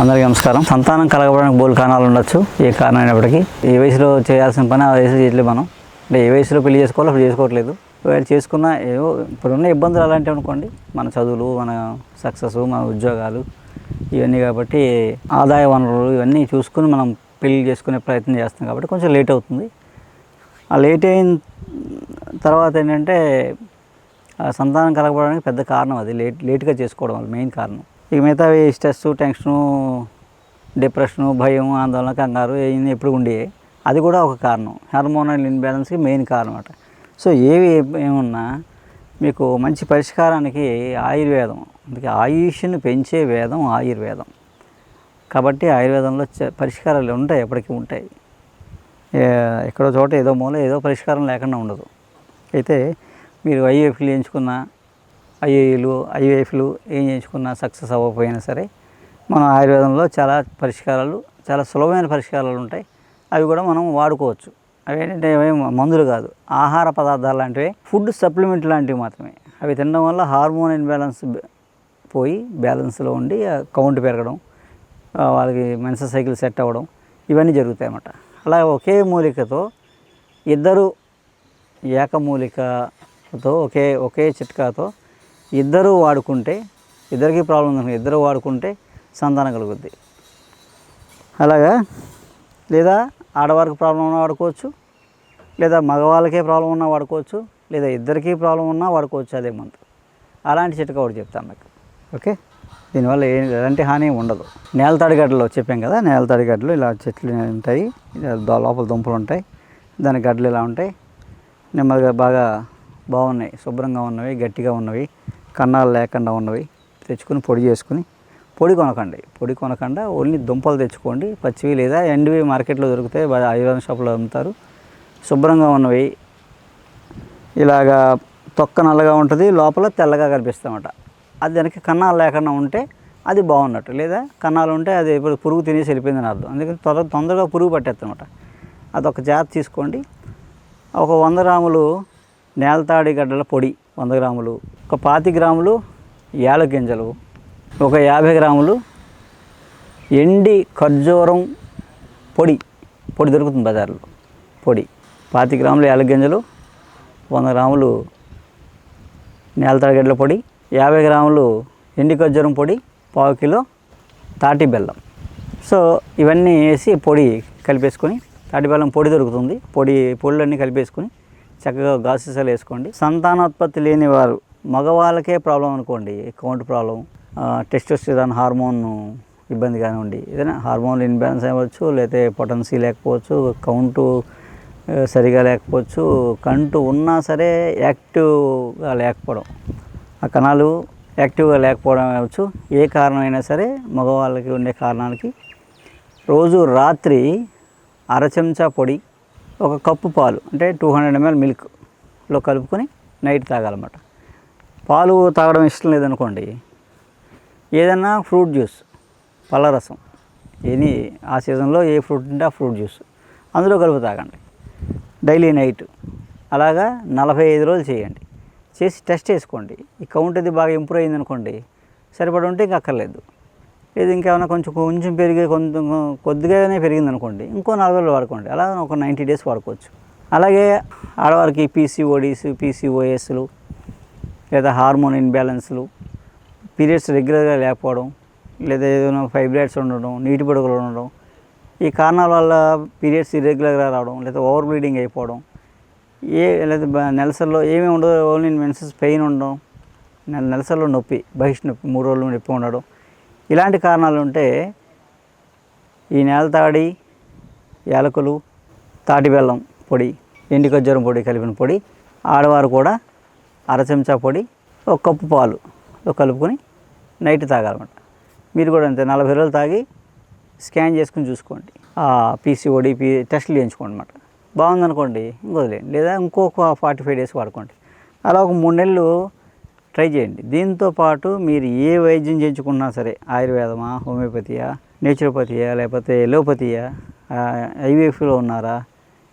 అందరికీ నమస్కారం. సంతానం కలగడానికి బోలు కారణాలు ఉండొచ్చు. ఏ కారణం అయినప్పటికీ ఏ వయసులో చేయాల్సిన పని ఆ వయసులో చేయట్లేదు. మనం అంటే ఏ వయసులో పెళ్లి చేసుకోవాలో అప్పుడు చేసుకోవట్లేదు. వాళ్ళు చేసుకున్న ఏవో ఇప్పుడున్న ఇబ్బందులు అలాంటివి అనుకోండి, మన చదువులు, మన సక్సెస్, మన ఉద్యోగాలు ఇవన్నీ కాబట్టి ఆదాయ వనరులు ఇవన్నీ చూసుకుని మనం పెళ్లి చేసుకునే ప్రయత్నం చేస్తాం కాబట్టి కొంచెం లేట్ అవుతుంది. ఆ లేట్ అయిన తర్వాత ఏంటంటే సంతానం కలగడానికి పెద్ద కారణం అది లేట్గా చేసుకోవడం వల్ల మెయిన్ కారణం. ఇక మిగతావి స్ట్రెస్, టెన్షను, డిప్రెషను, భయం, ఆందోళన, కంగారు ఇవన్నీ ఎప్పుడు ఉండేవి. అది కూడా ఒక కారణం. హార్మోనల్ ఇన్బ్యాలెన్స్కి మెయిన్ కారణం అన్నమాట. సో ఏమున్నా మీకు మంచి పరిష్కారానికి ఆయుర్వేదం, అందుకే ఆయుష్ను పెంచే వేదం ఆయుర్వేదం. కాబట్టి ఆయుర్వేదంలో పరిష్కారాలు ఉంటాయి, ఎప్పటికీ ఉంటాయి. ఎక్కడో చోట ఏదో మూల ఏదో పరిష్కారం లేకుండా ఉండదు. అయితే మీరు ఐఏఎఫ్లు చేయించుకున్న ఐఏఎఫ్లు ఏం చేయించుకున్నా సక్సెస్ అవ్వకపోయినా సరే మనం ఆయుర్వేదంలో చాలా పరిష్కారాలు, చాలా సులభమైన పరిష్కారాలు ఉంటాయి. అవి కూడా మనం వాడుకోవచ్చు. అవి ఏంటంటే మందులు కాదు, ఆహార పదార్థాలు లాంటివి, ఫుడ్ సప్లిమెంట్ లాంటివి మాత్రమే. అవి తినడం వల్ల హార్మోన్ ఇన్బ్యాలెన్స్ పోయి బ్యాలెన్స్లో ఉండి కౌంట్ పెరగడం, వాళ్ళకి మెన్సెస్ సైకిల్ సెట్ అవ్వడం ఇవన్నీ జరుగుతాయి అన్నమాట. అలా ఒకే మూలికతో ఇద్దరు ఏకమూలికతో ఒకే చిట్కాతో ఇద్దరు వాడుకుంటే, ఇద్దరికి ప్రాబ్లం ఉంది, ఇద్దరు వాడుకుంటే సంతానం కలుగుద్ది. అలాగా లేదా ఆడవారికి ప్రాబ్లం ఉన్నా వాడుకోవచ్చు, లేదా మగవాళ్ళకే ప్రాబ్లం ఉన్నా వాడుకోవచ్చు, లేదా ఇద్దరికీ ప్రాబ్లం ఉన్నా వాడుకోవచ్చు. అదే మంత్ అలాంటి చిట్కా ఒకటి చెప్తాను మీకు. ఓకే, దీనివల్ల ఎలాంటి హాని ఉండదు. నేలతాడి గడ్డలు చెప్పాం కదా, నేలతాడి గడ్డలు ఇలా చెట్లు ఉంటాయి, లోపల దుంపలు ఉంటాయి, దాని గడ్డలు ఇలా ఉంటాయి, నెమ్మదిగా బాగా బాగున్నాయి, శుభ్రంగా ఉన్నవి, గట్టిగా ఉన్నవి, కన్నాలు లేకుండా ఉన్నవి తెచ్చుకుని పొడి చేసుకుని, పొడి కొనకుండా ఓన్లీ దుంపలు తెచ్చుకోండి, పచ్చివి లేదా ఎండివి మార్కెట్లో దొరుకుతాయి, ఆయుర్వేదం షాపులో అమ్ముతారు. శుభ్రంగా ఉన్నవి, ఇలాగా తొక్క నల్లగా ఉంటుంది, లోపల తెల్లగా కనిపిస్తామట. అది దానికి కన్నాలు లేకుండా ఉంటే అది బాగున్నట్టు, లేదా కన్నాలు ఉంటే అది ఇప్పుడు పురుగు తినేసి వెళ్ళిపోయిందని అర్థం. అందుకని తొందరగా పురుగు పట్టేస్తామట. అదొక జాగ్రత్త తీసుకోండి. ఒక 100 గ్రాములు నేలతాడి గడ్డల పొడి, 100 గ్రాములు, ఒక 25 గ్రాములు యాలకుల గింజలు, ఒక 50 గ్రాములు ఎండి ఖర్జూరం పొడి దొరుకుతుంది బజార్లో, పొడి, 25 గ్రాములు యాలకుల గింజలు, 100 గ్రాములు నేలతాడి గడ్డల పొడి, 50 గ్రాములు ఎండి ఖర్జూరం పొడి, 1/4 కిలో తాటి బెల్లం. సో ఇవన్నీ వేసి పొడి కలిపేసుకొని, తాటి బెల్లం పొడి దొరుకుతుంది, పొడులన్నీ కలిపేసుకొని చక్కగా గాసుసాలు వేసుకోండి. సంతానోత్పత్తి లేని వారు, మగవాళ్ళకే ప్రాబ్లం అనుకోండి, కౌంట్ ప్రాబ్లం, టెస్టోస్టెరాన్ హార్మోన్ ఇబ్బంది కానివ్వండి, ఏదైనా హార్మోన్ ఇన్బ్యాలెన్స్ అవ్వచ్చు, లేకపోతే పొటెన్సీ లేకపోవచ్చు, కౌంటు సరిగా లేకపోవచ్చు, కంటు ఉన్నా సరే యాక్టివ్గా లేకపోవడం, ఆ కణాలు యాక్టివ్గా లేకపోవడం అవ్వచ్చు. ఏ కారణమైనా సరే మగవాళ్ళకి ఉండే కారణానికి రోజు రాత్రి 1/2 చెంచా పొడి, 1 కప్పు పాలు అంటే 200 ml మిల్క్లో కలుపుకొని నైట్ తాగాలన్నమాట. పాలు తాగడం ఇష్టం లేదనుకోండి, ఏదైనా ఫ్రూట్ జ్యూస్, పళ్ళరసం, ఆ సీజన్లో ఏ ఫ్రూట్ ఉంటే ఆ ఫ్రూట్ జ్యూస్ అందులో కలుపు తాగండి డైలీ నైట్. అలాగా 45 రోజులు చేయండి. చేసి టెస్ట్ చేసుకోండి. ఈ కౌంట్ అది బాగా ఇంప్రూవ్ అయింది అనుకోండి, సరిపడి ఉంటే ఇంకా అక్కర్లేదు. లేదు ఇంకేమైనా కొంచెం పెరిగి కొద్దిగానే పెరిగింది అనుకోండి, ఇంకో 4 రోజులు వాడుకోండి. అలా ఒక 90 డేస్ వాడుకోవచ్చు. అలాగే ఆడవారికి పీసీఓడీస్, పీసీఓఎస్లు, లేదా హార్మోన్ ఇన్బ్యాలెన్స్లు, పీరియడ్స్ రెగ్యులర్గా లేకపోవడం, లేదా ఏదైనా ఫైబ్రాయిడ్స్ ఉండడం, నీటి పొడుగులు ఉండడం, ఈ కారణాల వల్ల పీరియడ్స్ ఇర్రెగ్యులర్గా రావడం, లేదా ఓవర్ బ్లీడింగ్ అయిపోవడం, లేదా నెలసల్లో ఏమీ ఉండదు, ఓన్లీ మెన్సెస్ పెయిన్ ఉండడం, నెలసల్లో నొప్పి, బహిష్టు నొప్పి, 3 రోజులు నొప్పి ఉండడం, ఇలాంటి కారణాలు ఉంటే ఈ నేలతాడి, యాలకులు, తాటి బెల్లం పొడి, ఎండి ఖర్జూరం పొడి కలిపిన పొడి, ఆడవారు కూడా 1/2 చెంచా పొడి, 1 కప్పు పాలు కలుపుకొని నైట్ తాగాలన్నమాట. మీరు కూడా అంతే 40 రోజులు తాగి స్కాన్ చేసుకుని చూసుకోండి. పీసీఓడి టెస్టులు చేయించుకోండి అన్నమాట. బాగుందనుకోండి వదిలేయండి, లేదా ఇంకొక 45 డేస్ వాడుకోండి. అలా ఒక 3 నెలలు ట్రై చేయండి. దీంతో పాటు మీరు ఏ వైద్యం చేయించుకున్నా సరే, ఆయుర్వేదమా, హోమియోపతియా, నేచురోపతియా, లేకపోతే ఎలోపతియా, ఐవీఎఫ్లో ఉన్నారా,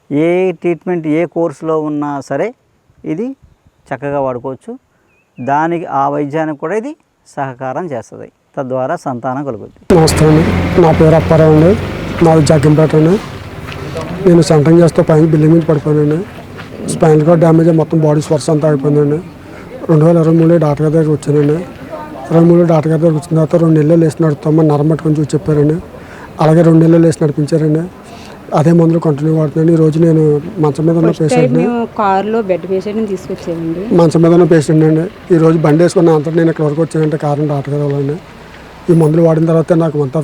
ఏ ట్రీట్మెంట్ ఏ కోర్సులో ఉన్నా సరే ఇది చక్కగా వాడుకోవచ్చు. దానికి ఆ వైద్యానికి కూడా ఇది సహకారం చేస్తుంది. తద్వారా సంతానం కలుగుద్ది. నమస్తే అండి, నా పేరు అప్పారావు అండి, నాది జగ్గంపేట అండి. నేను సెంటరింగ్ చేస్తే పైన బిల్డింగ్ మీద పడిపోయానండి. స్పైనల్ కార్డ్ డ్యామేజ్ అయ్యి మొత్తం బాడీ స్వర్స్ అంతా అయిపోయిందండి. 2023 డాక్టర్ గారి దగ్గరికి వచ్చానండి. 23 డాక్టర్ గారి దగ్గరికి వచ్చిన తర్వాత 2 నెలలు లేచి నడుపుతామని నరం పట్టుకొని చూసి చెప్పారండి. అలాగే 2 నెలలు లేచి నడిపించారండి. అదే మందులు కంటిన్యూ వాడుతున్నాను. ఈరోజు నేను మంచం మీద ఉన్న పేషెంట్ని, కారులో బెడ్ పేషెంట్ని తీసుకొచ్చామండి. మంచం మీద ఉన్న పేషెంట్ అండి. ఈరోజు బండి వేసుకున్న అంతా నేను ఇక్కడ వరకు వచ్చానంటే కారణం డాక్టర్ గారు వాళ్ళండి. ఈ మందులు వాడిన తర్వాత నాకు అంతా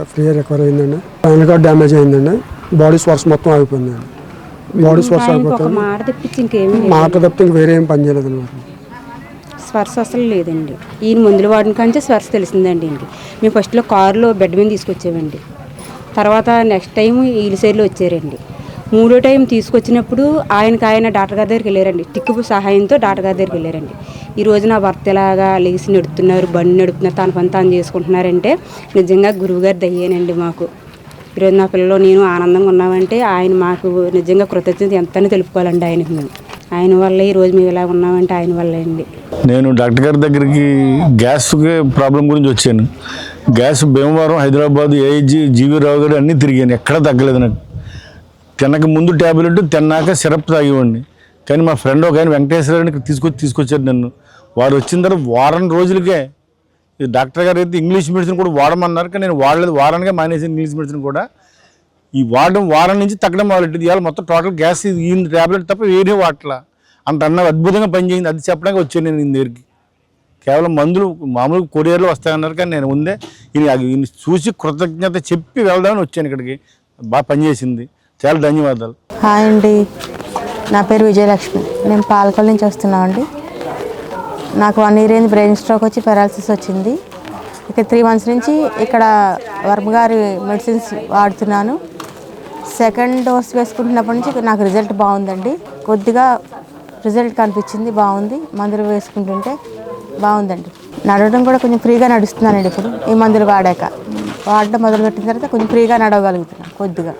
ఫ్రీ రికవర్ అయిందండి. స్పైనల్ కార్డ్ డ్యామేజ్ అయిందండి. బాడీ స్వర్స్ మొత్తం అయిపోయిందండి. బాడీ స్వర్స్ అయిపోతుంది. మాట తప్పించి ఇంకేమీ మాట తప్పితే ఇంక వేరే ఏం పని చేయలేదు అనమాట. స్పర్శ అసలు లేదండి. ఈయన మందులు వాడిన కానీ స్పర్శ తెలిసిందండి. ఇంటి మేము ఫస్ట్లో కారులో బెడ్ మీద తీసుకొచ్చామండి. తర్వాత నెక్స్ట్ టైం వీల్ చైర్లో వచ్చారండి. 3వ టైం తీసుకొచ్చినప్పుడు ఆయన డాక్టర్ గారి దగ్గరికి వెళ్ళారండి. టిక్కు సహాయంతో డాక్టర్ గారి దగ్గరికి వెళ్ళారండి. ఈ రోజు నా భర్త ఇలాగా లేచి నడుపుతున్నారు, బండి నడుపుతున్నారు, తన పని తాను చేసుకుంటున్నారంటే నిజంగా గురువుగారు దయ్యేనండి మాకు. ఈరోజు నా పిల్లలు నేను ఆనందంగా ఉన్నామంటే ఆయన మాకు నిజంగా కృతజ్ఞత ఎంతని తెలుపుకోవాలండి ఆయనకి. మేము ఆయన వల్ల ఈరోజు మేము ఇలా ఉన్నామంటే ఆయన వల్లే అండి. నేను డాక్టర్ గారి దగ్గరికి గ్యాస్ ప్రాబ్లం గురించి వచ్చాను. Gas Bhimavaram, Hyderabad, AIG, G V Rao గారు అన్నీ తిరిగాను, ఎక్కడా తగ్గలేదు నాకు. తినక ముందు ట్యాబ్లెట్, తిన్నాక సిరప్ తాగేవాడిని. కానీ మా ఫ్రెండ్ ఒక ఆయన వెంకటేశ్వరని తీసుకొచ్చారు నన్ను. వారు వచ్చిన తర్వాత వారం రోజులకే డాక్టర్ గారు అయితే ఇంగ్లీష్ మెడిసిన్ కూడా వాడమన్నారు. కానీ నేను వాడలేదు, వారానికే మానేసి ఇంగ్లీష్ మెడిసిన్ కూడా. ఈ వారం నుంచి తగ్గడం మొదలెట్టింది. ఇవాళ మొత్తం టోటల్ గ్యాస్ ఈ ట్యాబ్లెట్ తప్ప వేరే వాటలా అంత అద్భుతంగా పనిచేయింది. అది చెప్పడానికి వచ్చాను నేను ఈయన దగ్గరికి. కేవలం మందులు మామూలు కొరియర్లో వస్తాయన్నారు, కానీ నేను ముందే ఈయన చూసి కృతజ్ఞత చెప్పి వెళ్దామని వచ్చాను ఇక్కడికి. బాగా పనిచేసింది, చాలా ధన్యవాదాలు. హాయ్ అండి, నా పేరు విజయలక్ష్మి. నేను పాలకొల్లు నుంచి వస్తున్నామండి. నాకు 1 year అయింది బ్రెయిన్ స్ట్రోక్ వచ్చి పెరాలసిస్ వచ్చింది. ఇక 3 months నుంచి ఇక్కడ వర్మ గారి మెడిసిన్స్ వాడుతున్నాను. 2nd dose వేసుకుంటున్నప్పటి నుంచి నాకు రిజల్ట్ బాగుందండి. కొద్దిగా రిజల్ట్ కనిపించింది, బాగుంది. మందులు వేసుకుంటుంటే బాగుందండి. నడవడం కూడా కొంచెం ఫ్రీగా నడుస్తున్నానండి. ఇప్పుడు ఈ మందులు వాడడం మొదలుపెట్టిన తర్వాత కొంచెం ఫ్రీగా నడవగలుగుతున్నాను కొద్దిగా.